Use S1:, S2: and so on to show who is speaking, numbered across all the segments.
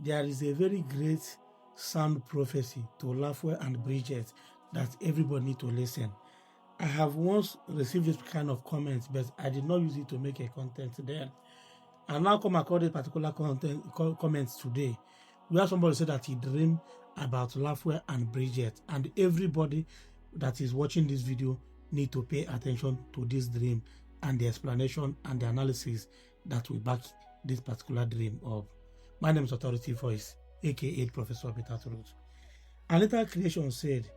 S1: there is a very great sound prophecy to Lafwell and Bridget that everybody need to listen. I have once received this kind of comments, but I did not use it to make a content then. I now come across this particular comments today, where somebody said that he dreamed about Lafwell and Bridget, and everybody that is watching this video need to pay attention to this dream and the explanation and the analysis that will back this particular dream up. My name is Authority Voice, aka Professor Peter Truth. Another creation said,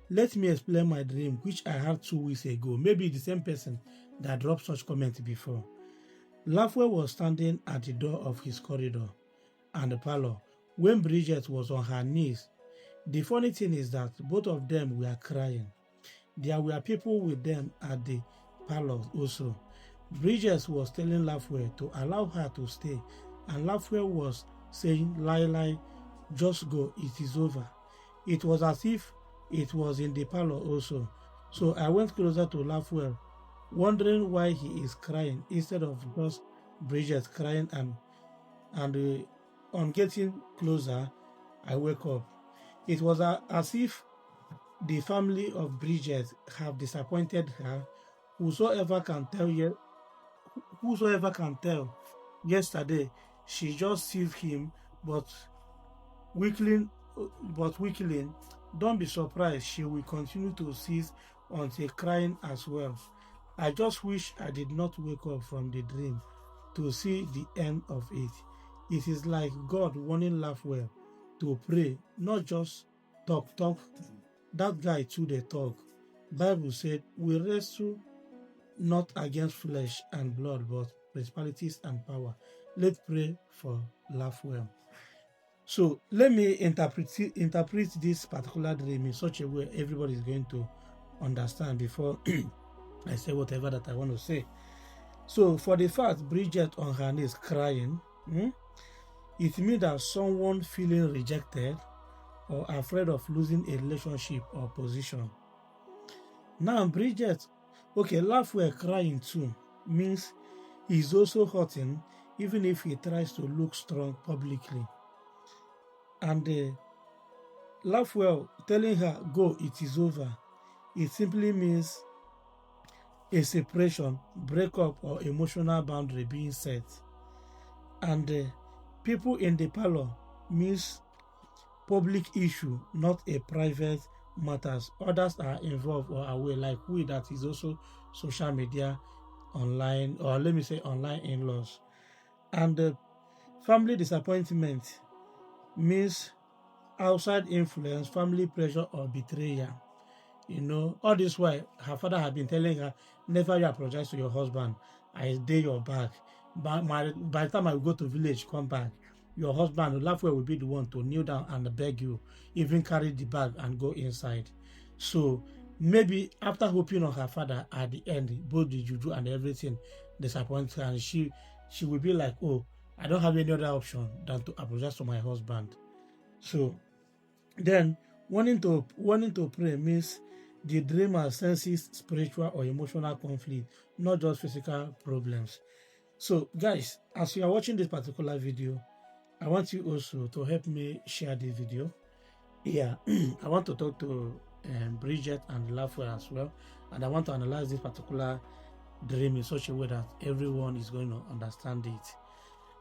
S1: "Let me explain my dream, which I had 2 weeks ago." Maybe the same person that dropped such comment before. Lafwell was standing at the door of his corridor and the parlor when Bridget was on her knees. The funny thing is that both of them were crying. There were people with them at the parlor also. Bridget was telling Lafwell to allow her to stay, and Lafwell was saying, "Lie, just go, it is over." It was as if it was in the parlor also. So I went closer to Lafwell, wondering why he is crying instead of just Bridget crying, and on getting closer, I woke up. It was as if the family of Bridget have disappointed her. Whosoever can tell, yesterday she just saved him, but weakling. Don't be surprised, she will continue to cease until crying as well. I just wish I did not wake up from the dream to see the end of it. It is like God warning Lafwell to pray, not just talk. That guy too they talk. Bible said we wrestle not against flesh and blood, but principalities and power. Let's pray for Lafwell. So let me interpret this particular dream in such a way everybody is going to understand before I say whatever that I want to say. So for the fact Bridget on her knees crying, it means that someone feeling rejected or afraid of losing a relationship or position. Now Bridget, Lafwell crying too means he's also hurting, even if he tries to look strong publicly. And Lafwell telling her, "Go, it is over," it simply means a separation, breakup, or emotional boundary being set. And people in the parlor means public issue, not a private matters. Others are involved or aware, like we, that is also social media, online, or let me say online in-laws. And family disappointment means outside influence, family pressure, or betrayal. All this while her father had been telling her, "Never you apologize to your husband. I did your back. By the time I go to village, come back. Your husband, Lafwell, will be the one to kneel down and beg you, even carry the bag and go inside." So maybe after hoping on her father, at the end, both the juju and everything disappointed her, and she will be like, "Oh, I don't have any other option than to apologize to my husband." So then wanting to pray means the dreamer senses spiritual or emotional conflict, not just physical problems. So guys, as you are watching this particular video, I want you also to help me share this video. Yeah, I want to talk to Bridget and Lafwell as well, and I want to analyze this particular dream in such a way that everyone is going to understand it.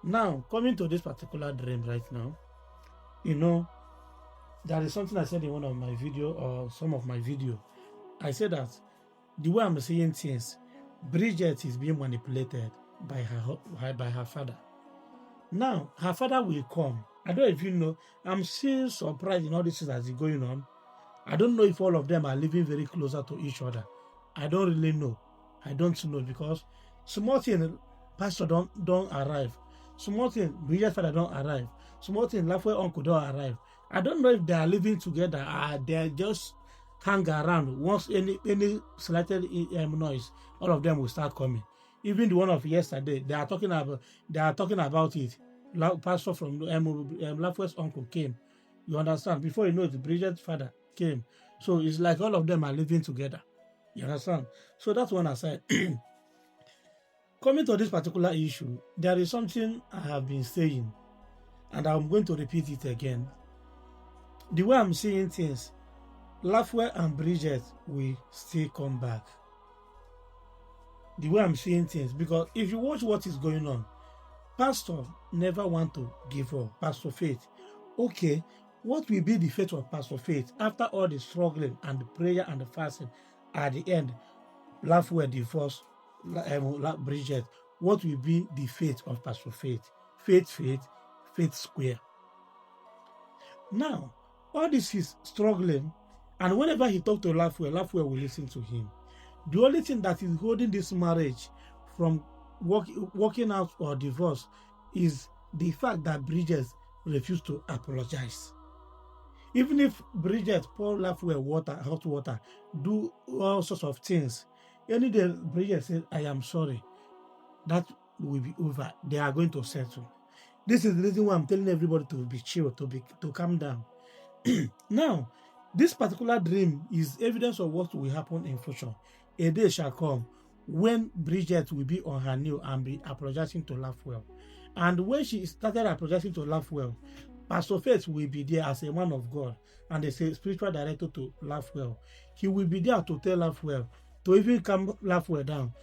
S1: Now, coming to this particular dream right now, there is something I said in one of my video, or some of my video. I said that the way I'm seeing things, Bridget is being manipulated by her father. Now her father will come. I don't know if you know. I'm still surprised in all this that's going on. I don't know if all of them are living very closer to each other. I don't really know. I don't know, because small thing pastor don't arrive. Small thing Bridget's father don't arrive. Small thing Lafwell uncle don't arrive. I don't know if they are living together. They just hang around. Once any slight noise, all of them will start coming. Even the one of yesterday, they are talking about it. Pastor from Lafwell's uncle came. You understand? Before you know it, Bridget's father came. So it's like all of them are living together. You understand? So that's one aside. Coming to this particular issue, there is something I have been saying. and I'm going to repeat it again. The way I'm seeing things, Lafwell and Bridget will still come back. The way I'm seeing things, because if you watch what is going on, Pastor never want to give up. Pastor Faith, okay, what will be the fate of Pastor Faith after all the struggling and the prayer and the fasting? At the end, Lafwell divorced Bridget. What will be the fate of Pastor Faith? Faith square. Now, all this is struggling, and whenever he talks to Lafwell will listen to him. The only thing that is holding this marriage from working out or divorce is the fact that Bridget refused to apologize. Even if Bridget pour Lafwell hot water, do all sorts of things, any day Bridget says, I am sorry, that will be over. They are going to settle. This is the reason why I'm telling everybody to be chill, to calm down. Now, this particular dream is evidence of what will happen in future. A day shall come when Bridget will be on her knee and be apologizing to Lafwell. And when she started apologizing to Lafwell, Pastor Faith will be there as a man of God and as a spiritual director to Lafwell. He will be there to tell Lafwell, to even calm Lafwell down.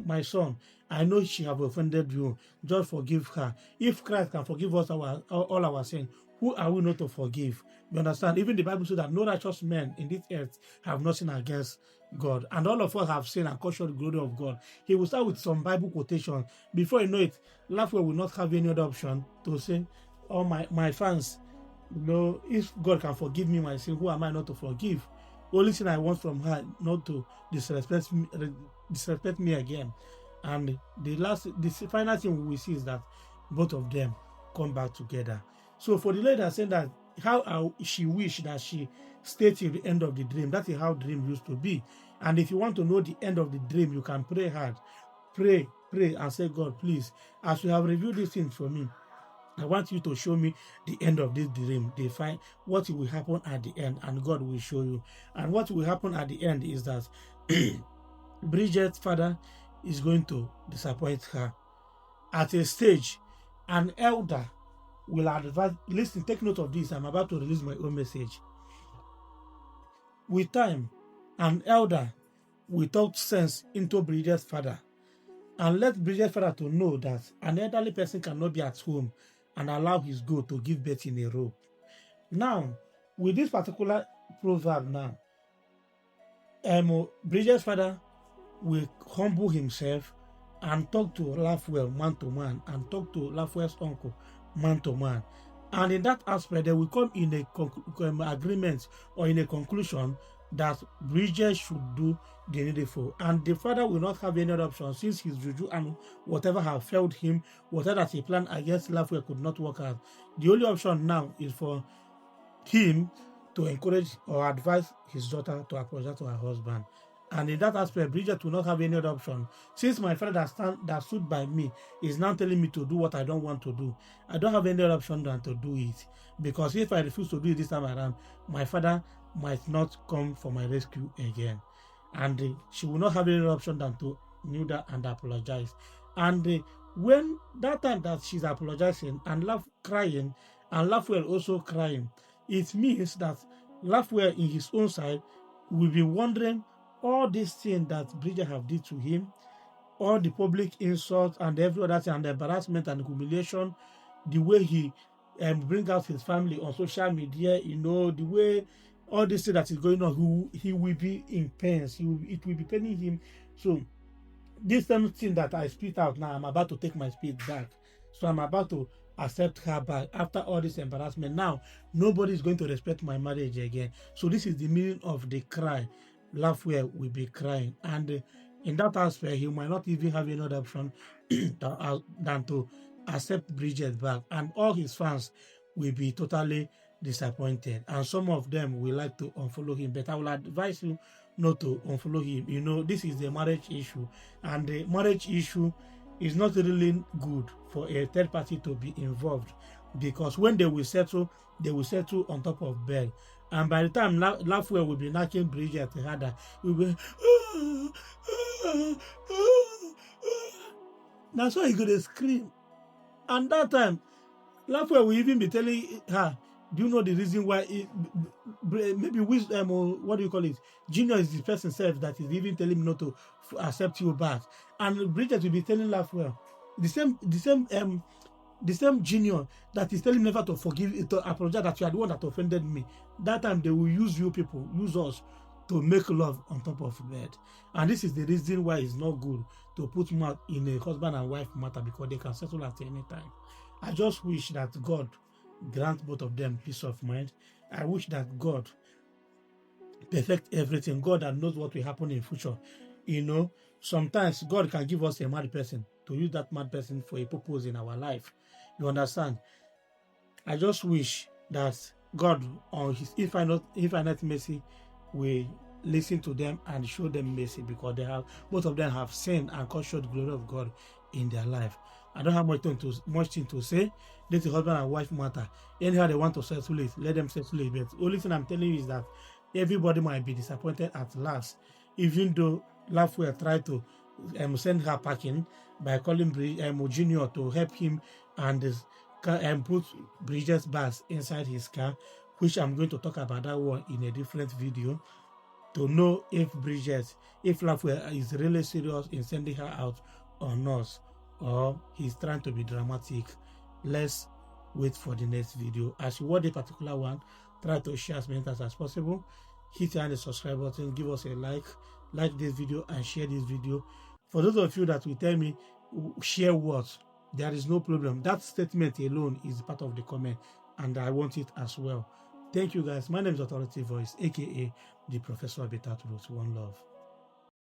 S1: My son, I know she have offended you. Just forgive her. If Christ can forgive us all our sins, who are we not to forgive? You understand? Even the Bible says that no righteous men in this earth have nothing against God. And all of us have sinned and cut short the glory of God. He will start with some Bible quotation. Before you know it, Lafwell will not have any other option to say, oh, my fans, if God can forgive me my sin, who am I not to forgive? Only thing I want from her, not to disrespect me again. And the final thing we see is that both of them come back together. So for the lady that said that how she wished that she stayed till the end of the dream, that is how dream used to be. And if you want to know the end of the dream, you can pray hard. Pray and say, God, please, as you have revealed these things for me, I want you to show me the end of this dream. Define what will happen at the end, and God will show you. And what will happen at the end is that Bridget's father is going to disappoint her. At a stage, an elder will advise, listen, take note of this, I'm about to release my own message. With time, an elder will talk sense into Bridget's father and let Bridget's father to know that an elderly person cannot be at home and allow his goat to give birth in a row. Now, with this particular proverb now, Bridget's father will humble himself and talk to Lafwell man to man and talk to Lafwell's uncle man to man. And in that aspect, they will come in a agreement or in a conclusion that Bridget should do the needful. And the father will not have any other option since his juju and whatever have failed him, whatever that he planned against Lafwell could not work out. The only option now is for him to encourage or advise his daughter to apologize to her husband. And in that aspect, Bridget will not have any other option. Since my father that stood by me is now telling me to do what I don't want to do, I don't have any other option than to do it. Because if I refuse to do it this time around, my father might not come for my rescue again. And she will not have any other option than to kneel down and apologize. And when that time that she's apologizing and crying, and Lafwell also crying, it means that Lafwell in his own side will be wondering all these things that Bridget have did to him, all the public insults and every other thing, and the embarrassment and humiliation, the way he bring out his family on social media, the way all this thing that is going on, he will be in pain. It will be paining him. So this thing that I spit out now, I'm about to take my spit back. So I'm about to accept her back after all this embarrassment. Now, nobody is going to respect my marriage again. So this is the meaning of the cry. Lafwell will be crying. And in that aspect, he might not even have any other option than to accept Bridget back. And all his fans will be totally disappointed. And some of them will like to unfollow him. But I will advise you not to unfollow him. This is a marriage issue. And the marriage issue is not really good for a third party to be involved. Because when they will settle on top of bed. And by the time Lafwell will be knocking Bridget harder, will be that's why he's gonna scream. And that time, Lafwell will even be telling her, do you know the reason why maybe wisdom, or what do you call it? Junior is the person self that is even telling me not to accept you back. And Bridget will be telling Lafwell the same Junior that is telling me never to forgive, to apologize, that you are the one that offended me. That time they will use you people, use us to make love on top of bed. And this is the reason why it's not good to put mouth in a husband and wife matter, because they can settle at any time. I just wish that God grant both of them peace of mind. I wish that God perfect everything. God that knows what will happen in future. You know, sometimes God can give us a mad person to use that mad person for a purpose in our life. You understand? I just wish that God, on His infinite mercy, will listen to them and show them mercy, because both of them have sinned and cut short the glory of God in their life. I don't have much thing to say. This is husband and wife matter. Anyhow they want to settle it, let them settle it. But the only thing I'm telling you is that everybody might be disappointed at last, even though Lafwell tried to send her packing by calling Junior to help him and put Bridget's bags inside his car, which I'm going to talk about that one in a different video, to know if Lafwell is really serious in sending her out or not, or he's trying to be dramatic. Let's wait for the next video. As you watch a particular one, try to share as many times as possible. Hit the subscribe button, give us a like this video and share this video. For those of you that will tell me share what, there is no problem. That statement alone is part of the comment, and I want it as well. Thank you guys. My name is Authority Voice, aka the Professor of Better Truth. One love.